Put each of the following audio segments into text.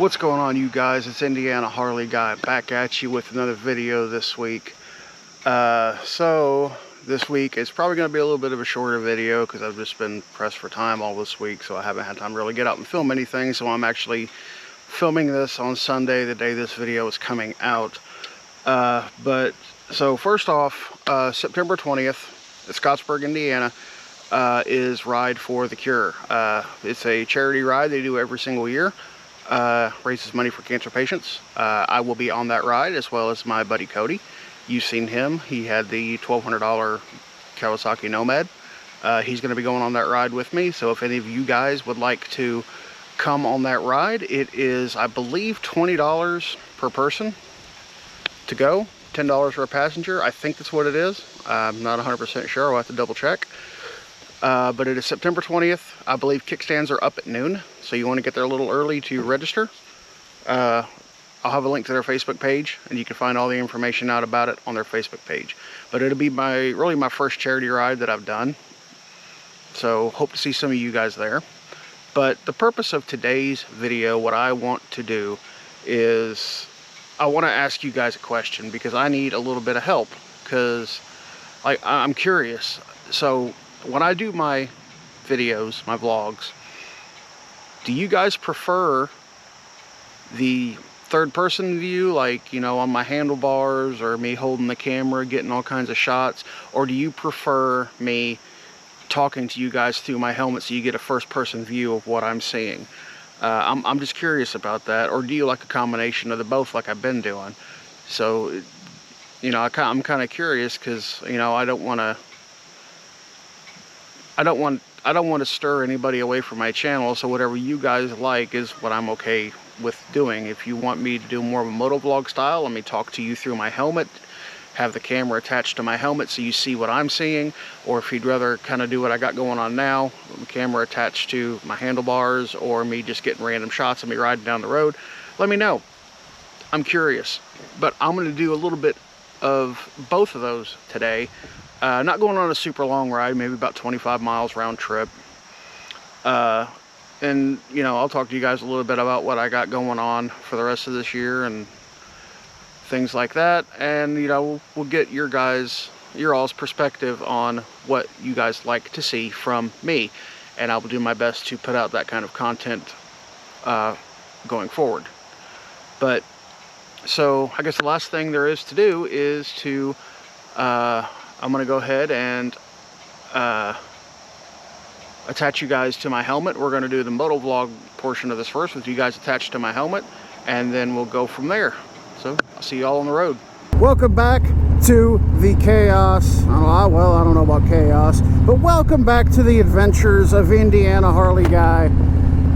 What's going on, you guys? It's Indiana Harley Guy back at you with another video this week. So this week it's probably going to be a little bit of a shorter video because I've just been pressed for time all this week, so I haven't had time to really get out and film anything. So I'm actually filming this on Sunday, the day this video is coming out. So first off, September 20th at Scottsburg, Indiana, is Ride for the Cure. It's a charity ride they do every single year. Raises money for cancer patients. I will be on that ride, as well as my buddy Cody. You've seen him. He had the $1,200 Kawasaki Nomad. He's going to be going on that ride with me. So if any of you guys would like to come on that ride, it is, I believe, $20 per person to go. $10 for a passenger. I think that's what it is. I'm not 100% sure. I'll have to double check. But it is September 20th. I believe kickstands are up at noon, so you want to get there a little early to register. I'll have a link to their Facebook page, and you can find all the information out about it on their Facebook page. But it'll be really my first charity ride that I've done, so hope to see some of you guys there. But the purpose of today's video, what I want to do is I want to ask you guys a question, because I need a little bit of help, because I'm curious. So when I do my videos, my vlogs, do you guys prefer the third person view, like, you know, on my handlebars, or me holding the camera, getting all kinds of shots? Or do you prefer me talking to you guys through my helmet so you get a first person view of what I'm seeing? I'm just curious about that. Or do you like a combination of the both, like I've been doing? So, you know, I'm kind of curious, because, you know, I don't want to stir anybody away from my channel. So whatever you guys like is what I'm okay with doing. If you want me to do more of a motovlog style, let me talk to you through my helmet, have the camera attached to my helmet so you see what I'm seeing. Or if you'd rather kind of do what I got going on now, the camera attached to my handlebars, or me just getting random shots of me riding down the road, let me know. I'm curious. But I'm going to do a little bit of both of those today. Not going on a super long ride, maybe about 25 miles round trip. And, you know, I'll talk to you guys a little bit about what I got going on for the rest of this year and things like that. And, you know, we'll get your all's perspective on what you guys like to see from me. And I will do my best to put out that kind of content going forward. But, so, I guess the last thing there is to do is to, I'm going to go ahead and attach you guys to my helmet. We're going to do the motovlog portion of this first with you guys attached to my helmet, and then we'll go from there. So I'll see you all on the road. Welcome back to the chaos. Well, I don't know about chaos, but welcome back to the adventures of Indiana Harley Guy.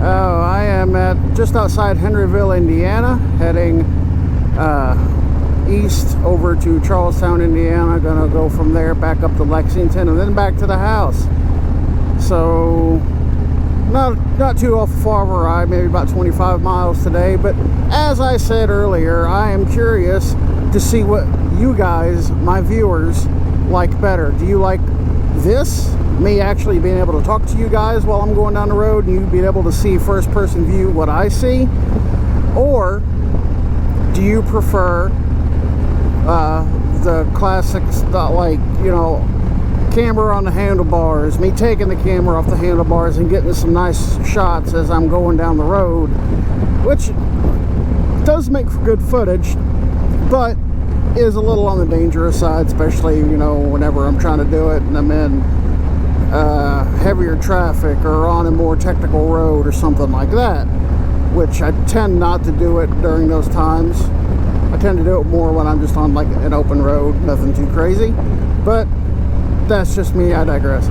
I am at just outside Henryville, Indiana, heading east over to Charlestown, Indiana. Gonna go from there back up to Lexington and then back to the house. So not too far of a ride, maybe about 25 miles today. But as I said earlier, I am curious to see what you guys, my viewers, like better. Do you like this, me actually being able to talk to you guys while I'm going down the road, and you being able to see first person view what I see? Or do you prefer the classic stuff, like, you know, camera on the handlebars, me taking the camera off the handlebars and getting some nice shots as I'm going down the road, which does make for good footage, but is a little on the dangerous side, especially, you know, whenever I'm trying to do it and I'm in heavier traffic or on a more technical road or something like that, which I tend not to do it during those times. I tend to do it more when I'm just on like an open road, nothing too crazy. But that's just me, I digress.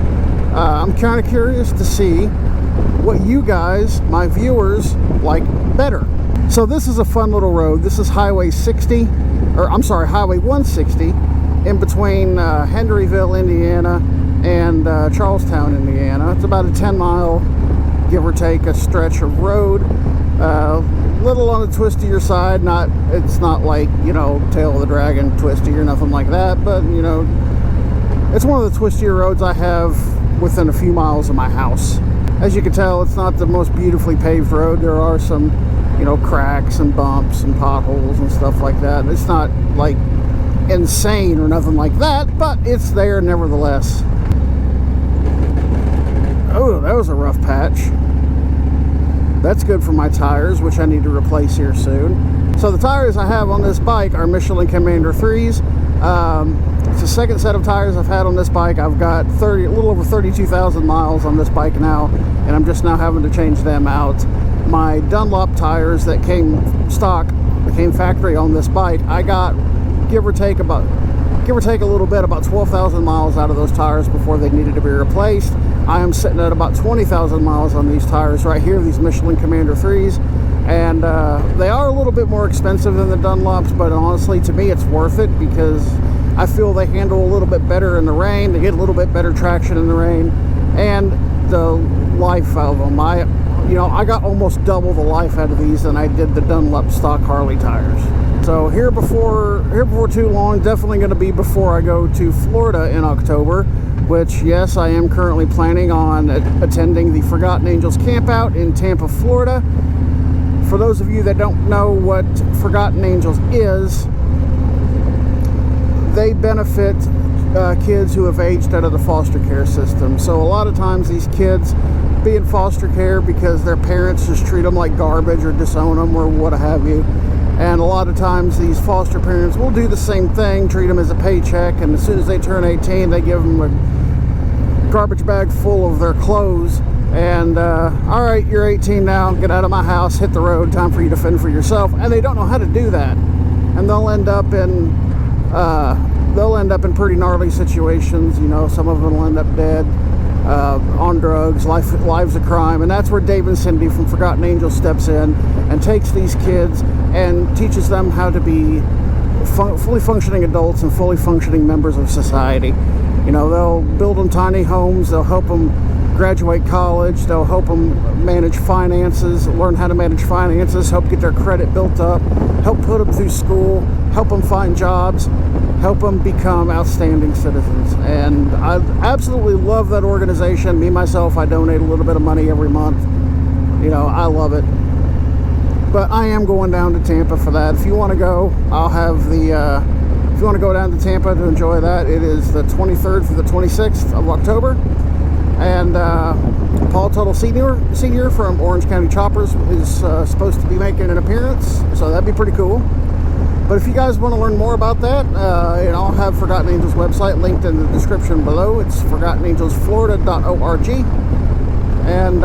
I'm kind of curious to see what you guys, my viewers, like better. So this is a fun little road. This is Highway 60, or I'm sorry, Highway 160, in between Henryville, Indiana, and Charlestown, Indiana. It's about a 10-mile, give or take, a stretch of road. Little on the twistier side. It's not like, you know, Tail of the Dragon twisty or nothing like that, but, you know, it's one of the twistier roads I have within a few miles of my house. As you can tell, it's not the most beautifully paved road. There are some you know, cracks and bumps and potholes and stuff like that. It's not like insane or nothing like that, but it's there nevertheless. Oh, that was a rough patch. That's good for my tires, which I need to replace here soon. So the tires I have on this bike are Michelin Commander 3s. It's the second set of tires I've had on this bike. I've got a little over 32,000 miles on this bike now, and I'm just now having to change them out. My Dunlop tires that came stock, that came factory on this bike, I got give or take a little bit, about 12,000 miles out of those tires before they needed to be replaced. I am sitting at about 20,000 miles on these tires right here, these Michelin Commander 3s, and they are a little bit more expensive than the Dunlops, but honestly, to me, it's worth it because I feel they handle a little bit better in the rain. They get a little bit better traction in the rain, and the life of them. I got almost double the life out of these than I did the Dunlop stock Harley tires. So here before too long, definitely going to be before I go to Florida in October, which, yes, I am currently planning on attending the Forgotten Angels campout in Tampa, Florida. For those of you that don't know what Forgotten Angels is, they benefit kids who have aged out of the foster care system. So a lot of times these kids be in foster care because their parents just treat them like garbage or disown them or what have you. And a lot of times these foster parents will do the same thing, treat them as a paycheck, and as soon as they turn 18, they give them a garbage bag full of their clothes and all right, you're 18 now, get out of my house, hit the road, time for you to fend for yourself. And they don't know how to do that, and they'll end up in pretty gnarly situations. You know, some of them will end up dead, on drugs, lives of crime. And that's where Dave and Cindy from Forgotten Angels steps in and takes these kids and teaches them how to be fully functioning adults and fully functioning members of society. You know, they'll build them tiny homes, they'll help them graduate college, they'll help them manage finances, learn how to manage finances, help get their credit built up, help put them through school, help them find jobs, help them become outstanding citizens. And I absolutely love that organization. Me, myself, I donate a little bit of money every month. You know, I love it. But I am going down to Tampa for that. If you want to go, I'll have the... if you want to go down to Tampa to enjoy that, it is the 23rd through the 26th of October. And Paul Tuttle Sr. from Orange County Choppers is supposed to be making an appearance, so that'd be pretty cool. But if you guys want to learn more about that, I'll have Forgotten Angels website linked in the description below. It's ForgottenAngelsFlorida.org. And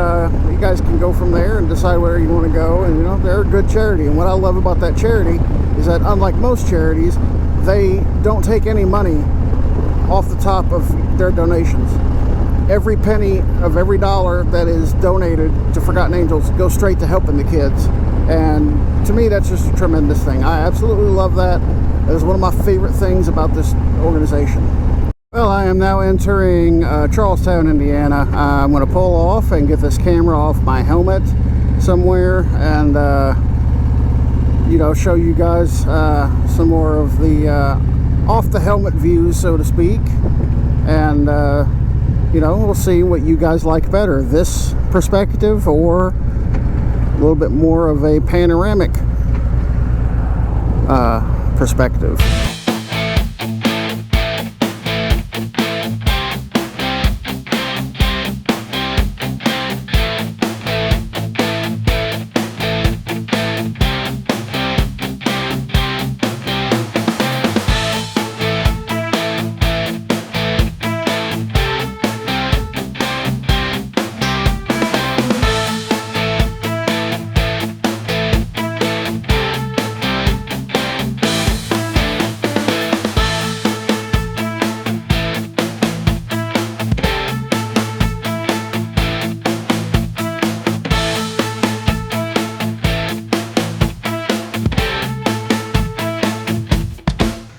you guys can go from there and decide where you want to go. And, you know, they're a good charity. And what I love about that charity is that, unlike most charities, they don't take any money off the top of their donations. Every penny of every dollar that is donated to Forgotten Angels goes straight to helping the kids. And to me, that's just a tremendous thing. I absolutely love that. It is one of my favorite things about this organization. Well, I am now entering Charlestown, Indiana. I'm going to pull off and get this camera off my helmet somewhere and show you guys some more of the off the helmet views, so to speak. And we'll see what you guys like better, this perspective or a little bit more of a panoramic perspective.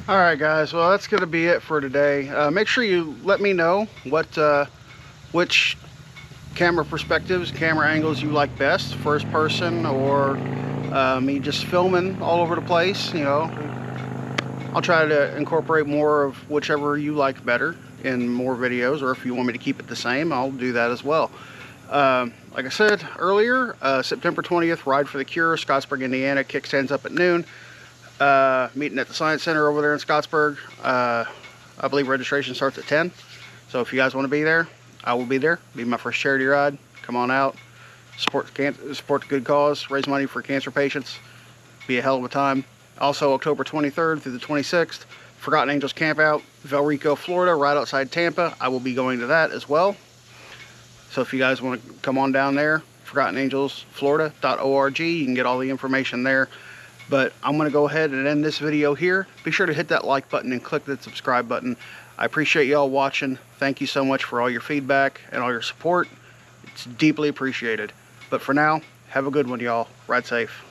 Alright guys, well that's going to be it for today. Make sure you let me know which camera perspectives, camera angles you like best, first person or me just filming all over the place. You know, I'll try to incorporate more of whichever you like better in more videos, or if you want me to keep it the same, I'll do that as well. Like I said earlier, September 20th, Ride for the Cure, Scottsburg, Indiana. Kick stands up at noon. Meeting at the Science Center over there in Scottsburg. I believe registration starts at 10. So if you guys want to be there, I will be there. Be my first charity ride. Come on out. Support the good cause. Raise money for cancer patients. Be a hell of a time. Also, October 23rd through the 26th, Forgotten Angels Campout, Valrico, Florida, right outside Tampa. I will be going to that as well. So if you guys want to come on down there, ForgottenAngelsFlorida.org, you can get all the information there. But I'm going to go ahead and end this video here. Be sure to hit that like button and click that subscribe button. I appreciate y'all watching. Thank you so much for all your feedback and all your support. It's deeply appreciated. But for now, have a good one, y'all. Ride safe.